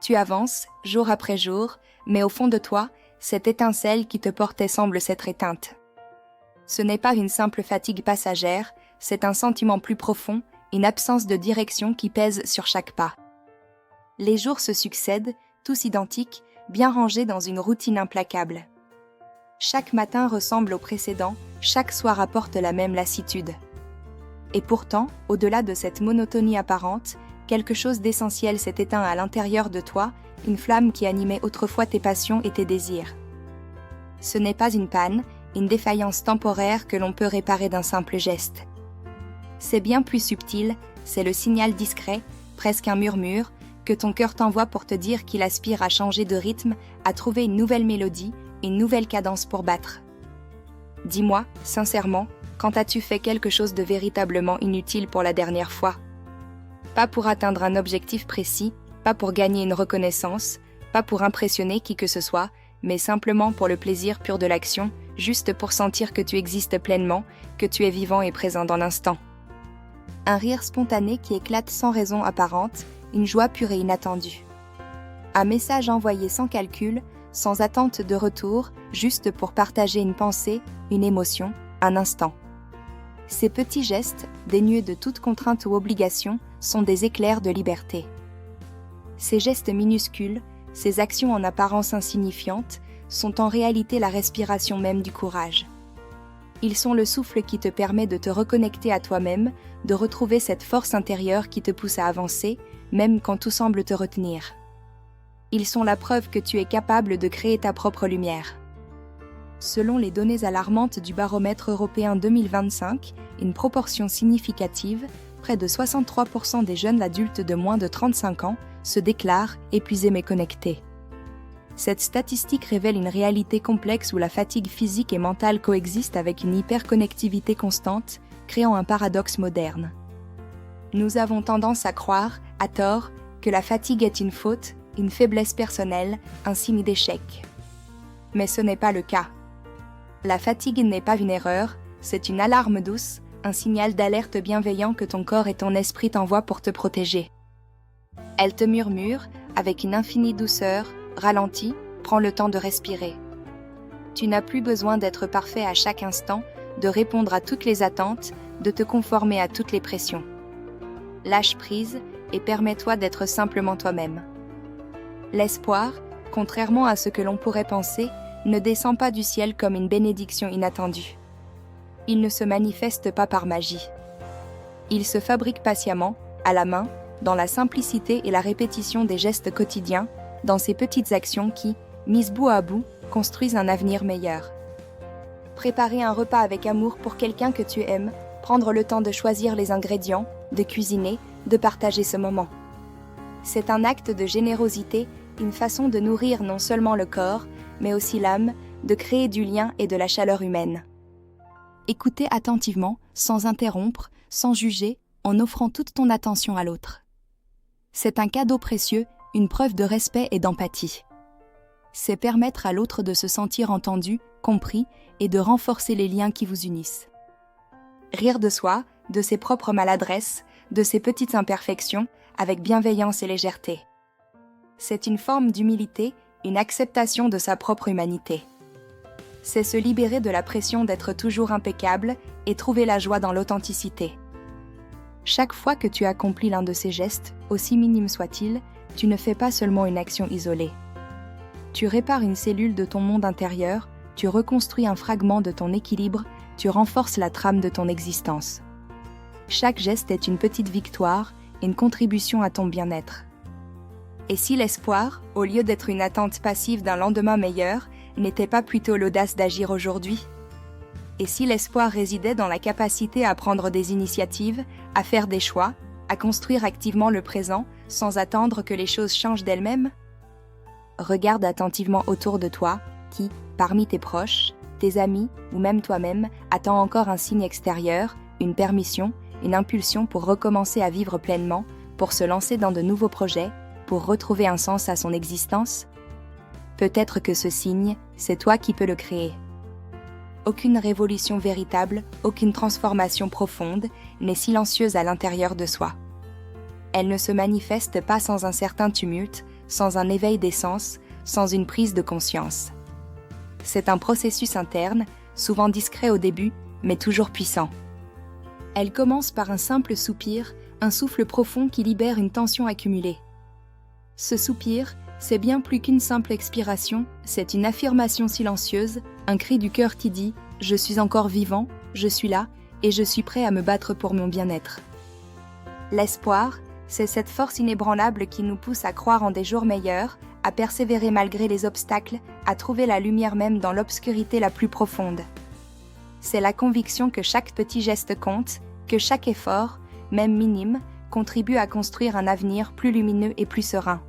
Tu avances, jour après jour, mais au fond de toi, cette étincelle qui te portait semble s'être éteinte. Ce n'est pas une simple fatigue passagère, c'est un sentiment plus profond, une absence de direction qui pèse sur chaque pas. Les jours se succèdent, tous identiques, bien rangés dans une routine implacable. Chaque matin ressemble au précédent, chaque soir apporte la même lassitude. Et pourtant, au-delà de cette monotonie apparente, quelque chose d'essentiel s'est éteint à l'intérieur de toi, une flamme qui animait autrefois tes passions et tes désirs. Ce n'est pas une panne, une défaillance temporaire que l'on peut réparer d'un simple geste. C'est bien plus subtil, c'est le signal discret, presque un murmure, que ton cœur t'envoie pour te dire qu'il aspire à changer de rythme, à trouver une nouvelle mélodie, une nouvelle cadence pour battre. Dis-moi, sincèrement, quand as-tu fait quelque chose de véritablement inutile pour la dernière fois ? Pas pour atteindre un objectif précis, pas pour gagner une reconnaissance, pas pour impressionner qui que ce soit, mais simplement pour le plaisir pur de l'action, juste pour sentir que tu existes pleinement, que tu es vivant et présent dans l'instant. Un rire spontané qui éclate sans raison apparente, une joie pure et inattendue. Un message envoyé sans calcul, sans attente de retour, juste pour partager une pensée, une émotion, un instant. Ces petits gestes, dénués de toute contrainte ou obligation, sont des éclairs de liberté. Ces gestes minuscules, ces actions en apparence insignifiantes, sont en réalité la respiration même du courage. Ils sont le souffle qui te permet de te reconnecter à toi-même, de retrouver cette force intérieure qui te pousse à avancer, même quand tout semble te retenir. Ils sont la preuve que tu es capable de créer ta propre lumière. Selon les données alarmantes du baromètre européen 2025, une proportion significative, près de 63% des jeunes adultes de moins de 35 ans, se déclarent épuisés mais connectés. Cette statistique révèle une réalité complexe où la fatigue physique et mentale coexistent avec une hyperconnectivité constante, créant un paradoxe moderne. Nous avons tendance à croire, à tort, que la fatigue est une faute, une faiblesse personnelle, un signe d'échec. Mais ce n'est pas le cas. La fatigue n'est pas une erreur, c'est une alarme douce, un signal d'alerte bienveillant que ton corps et ton esprit t'envoient pour te protéger. Elle te murmure, avec une infinie douceur, ralentis, prends le temps de respirer. Tu n'as plus besoin d'être parfait à chaque instant, de répondre à toutes les attentes, de te conformer à toutes les pressions. Lâche prise et permets-toi d'être simplement toi-même. L'espoir, contrairement à ce que l'on pourrait penser, ne descend pas du ciel comme une bénédiction inattendue. Il ne se manifeste pas par magie. Il se fabrique patiemment, à la main, dans la simplicité et la répétition des gestes quotidiens, dans ces petites actions qui, mises bout à bout, construisent un avenir meilleur. Préparer un repas avec amour pour quelqu'un que tu aimes, prendre le temps de choisir les ingrédients, de cuisiner, de partager ce moment. C'est un acte de générosité, une façon de nourrir non seulement le corps, mais aussi l'âme, de créer du lien et de la chaleur humaine. Écoutez attentivement, sans interrompre, sans juger, en offrant toute ton attention à l'autre. C'est un cadeau précieux, une preuve de respect et d'empathie. C'est permettre à l'autre de se sentir entendu, compris et de renforcer les liens qui vous unissent. Rire de soi, de ses propres maladresses, de ses petites imperfections, avec bienveillance et légèreté. C'est une forme d'humilité, une acceptation de sa propre humanité. C'est se libérer de la pression d'être toujours impeccable et trouver la joie dans l'authenticité. Chaque fois que tu accomplis l'un de ces gestes, aussi minime soit-il, tu ne fais pas seulement une action isolée. Tu répares une cellule de ton monde intérieur, tu reconstruis un fragment de ton équilibre, tu renforces la trame de ton existence. Chaque geste est une petite victoire, une contribution à ton bien-être. Et si l'espoir, au lieu d'être une attente passive d'un lendemain meilleur, n'était pas plutôt l'audace d'agir aujourd'hui ? Et si l'espoir résidait dans la capacité à prendre des initiatives, à faire des choix, à construire activement le présent, sans attendre que les choses changent d'elles-mêmes ? Regarde attentivement autour de toi, qui, parmi tes proches, tes amis ou même toi-même, attend encore un signe extérieur, une permission, une impulsion pour recommencer à vivre pleinement, pour se lancer dans de nouveaux projets, pour retrouver un sens à son existence ? Peut-être que ce signe, c'est toi qui peux le créer. Aucune révolution véritable, aucune transformation profonde n'est silencieuse à l'intérieur de soi. Elle ne se manifeste pas sans un certain tumulte, sans un éveil des sens, sans une prise de conscience. C'est un processus interne, souvent discret au début, mais toujours puissant. Elle commence par un simple soupir, un souffle profond qui libère une tension accumulée. Ce soupir, c'est bien plus qu'une simple expiration, c'est une affirmation silencieuse, un cri du cœur qui dit « Je suis encore vivant, je suis là, et je suis prêt à me battre pour mon bien-être ». L'espoir, c'est cette force inébranlable qui nous pousse à croire en des jours meilleurs, à persévérer malgré les obstacles, à trouver la lumière même dans l'obscurité la plus profonde. C'est la conviction que chaque petit geste compte, que chaque effort, même minime, contribue à construire un avenir plus lumineux et plus serein.